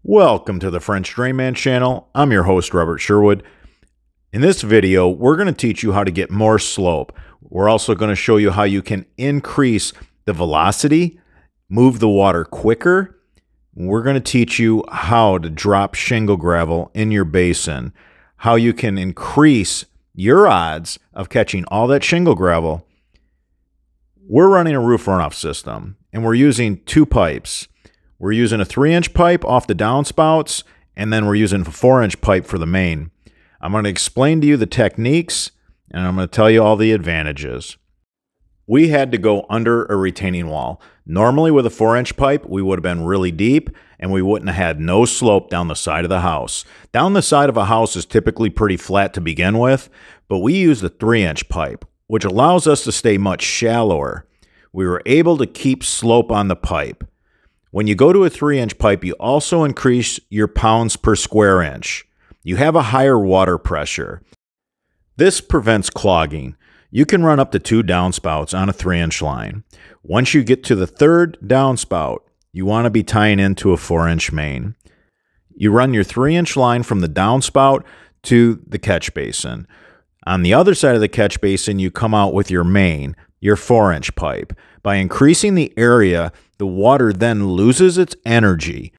Welcome to the French Drainman channel. I'm your host, Robert Sherwood. In this video, we're going to teach you how to get more slope. We're also going to show you how you can increase the velocity, move the water quicker. We're going to teach you how to drop shingle gravel in your basin, how you can increase your odds of catching all that shingle gravel. We're running a roof runoff system, and we're using two pipes. We're using a 3-inch pipe off the downspouts, and then we're using a 4-inch pipe for the main. I'm going to explain to you the techniques, and I'm going to tell you all the advantages. We had to go under a retaining wall. Normally with a 4-inch pipe, we would have been really deep, and we wouldn't have had no slope down the side of the house. Down the side of a house is typically pretty flat to begin with, but we used a 3-inch pipe, which allows us to stay much shallower. We were able to keep slope on the pipe. When you go to a 3-inch pipe, you also increase your pounds per square inch. You have a higher water pressure. This prevents clogging. You can run up to 2 downspouts on a 3-inch line. Once you get to the 3rd downspout, you want to be tying into a 4-inch main. You run your 3-inch line from the downspout to the catch basin. On the other side of the catch basin, you come out with your main, your 4-inch pipe. By increasing the area, the water then loses its energy.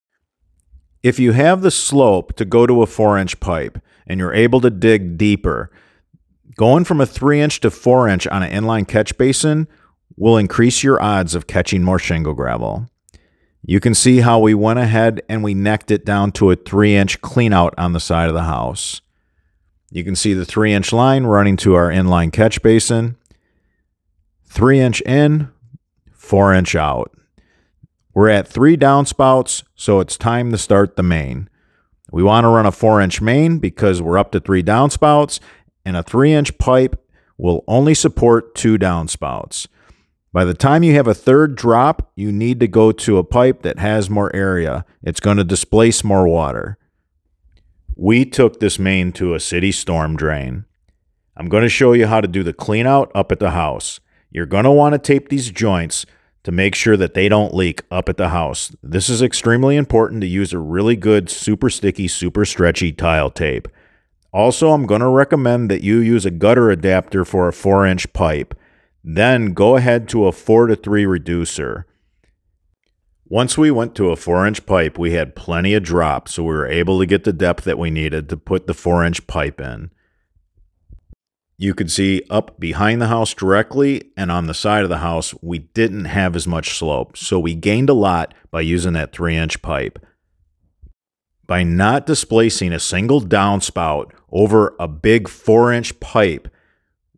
If you have the slope to go to a 4-inch pipe and you're able to dig deeper, going from a 3-inch to 4-inch on an inline catch basin will increase your odds of catching more shingle gravel. You can see how we went ahead and we necked it down to a 3-inch clean out on the side of the house. You can see the 3-inch line running to our inline catch basin. 3-inch in, 4-inch out. We're at 3 downspouts, so it's time to start the main. We want to run a 4-inch main because we're up to 3 downspouts, and a 3-inch pipe will only support 2 downspouts. By the time you have a 3rd drop, you need to go to a pipe that has more area. It's going to displace more water. We took this main to a city storm drain. I'm going to show you how to do the clean out up at the house. You're going to want to tape these joints to make sure that they don't leak up at the house. This is extremely important to use a really good, super sticky, super stretchy tile tape. Also, I'm going to recommend that you use a gutter adapter for a 4-inch pipe. Then go ahead to a 4-to-3 reducer. Once we went to a 4-inch pipe, we had plenty of drop, so we were able to get the depth that we needed to put the 4-inch pipe in. You could see up behind the house directly and on the side of the house, we didn't have as much slope. So we gained a lot by using that 3-inch pipe. By not displacing a single downspout over a big 4-inch pipe,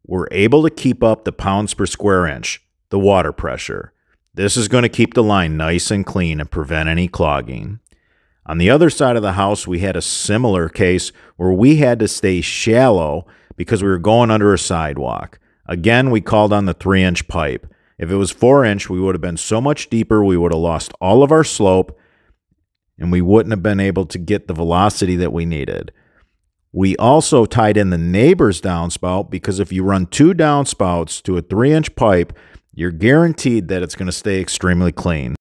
we're able to keep up the pounds per square inch, the water pressure. This is going to keep the line nice and clean and prevent any clogging. On the other side of the house, we had a similar case where we had to stay shallow because we were going under a sidewalk. Again, we called on the 3-inch pipe. If it was 4-inch, we would have been so much deeper, we would have lost all of our slope, and we wouldn't have been able to get the velocity that we needed. We also tied in the neighbor's downspout because if you run 2 downspouts to a 3-inch pipe, you're guaranteed that it's going to stay extremely clean.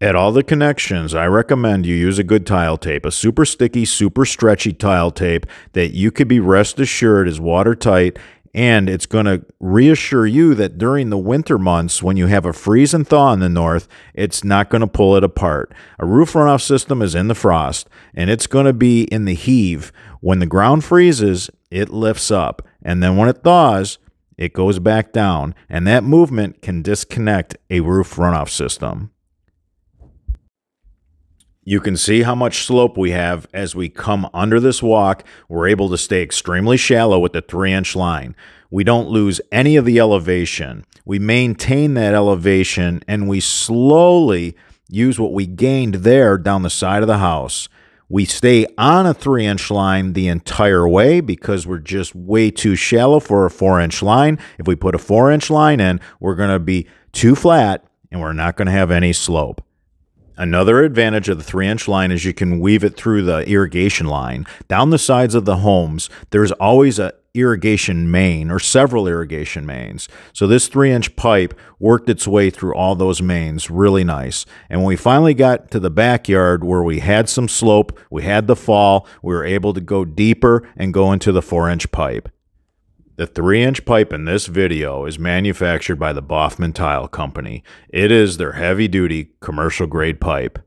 At all the connections, I recommend you use a good tile tape, a super sticky, super stretchy tile tape that you could be rest assured is watertight, and it's going to reassure you that during the winter months when you have a freeze and thaw in the north, it's not going to pull it apart. A roof runoff system is in the frost, and it's going to be in the heave. When the ground freezes, it lifts up, and then when it thaws, it goes back down, and that movement can disconnect a roof runoff system. You can see how much slope we have as we come under this walk. We're able to stay extremely shallow with the 3-inch line. We don't lose any of the elevation. We maintain that elevation, and we slowly use what we gained there down the side of the house. We stay on a 3-inch line the entire way because we're just way too shallow for a 4-inch line. If we put a 4-inch line in, we're going to be too flat, and we're not going to have any slope. Another advantage of the 3-inch line is you can weave it through the irrigation line. Down the sides of the homes, there's always an irrigation main or several irrigation mains. So this 3-inch pipe worked its way through all those mains really nice. And when we finally got to the backyard where we had some slope, we had the fall, we were able to go deeper and go into the 4-inch pipe. The 3-inch pipe in this video is manufactured by the Baughman Tile Company. It is their heavy-duty commercial-grade pipe.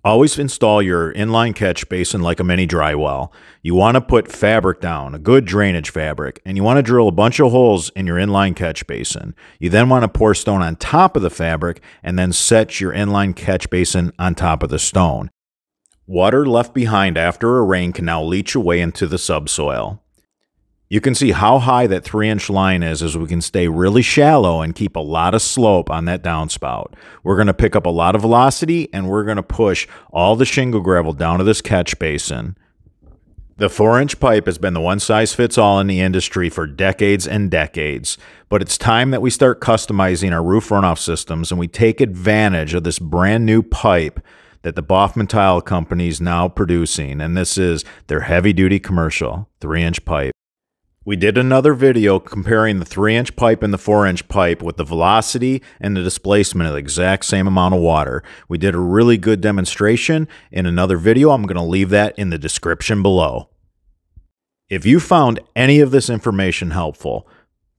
Always install your inline catch basin like a mini dry well. You want to put fabric down, a good drainage fabric, and you want to drill a bunch of holes in your inline catch basin. You then want to pour stone on top of the fabric and then set your inline catch basin on top of the stone. Water left behind after a rain can now leach away into the subsoil. You can see how high that 3-inch line is as we can stay really shallow and keep a lot of slope on that downspout. We're going to pick up a lot of velocity and we're going to push all the shingle gravel down to this catch basin. The 4-inch pipe has been the one-size-fits-all in the industry for decades and decades, but it's time that we start customizing our roof runoff systems and we take advantage of this brand new pipe that the Baughman Tile Company is now producing, and this is their heavy-duty commercial 3-inch pipe. We did another video comparing the 3-inch pipe and the 4-inch pipe with the velocity and the displacement of the exact same amount of water. We did a really good demonstration in another video. I'm going to leave that in the description below. If you found any of this information helpful,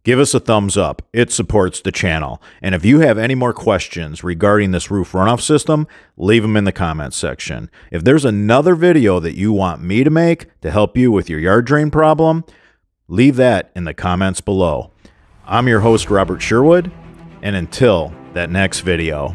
give us a thumbs up. It supports the channel. And if you have any more questions regarding this roof runoff system, leave them in the comments section. If there's another video that you want me to make to help you with your yard drain problem, leave that in the comments below. I'm your host, Robert Sherwood, and until that next video.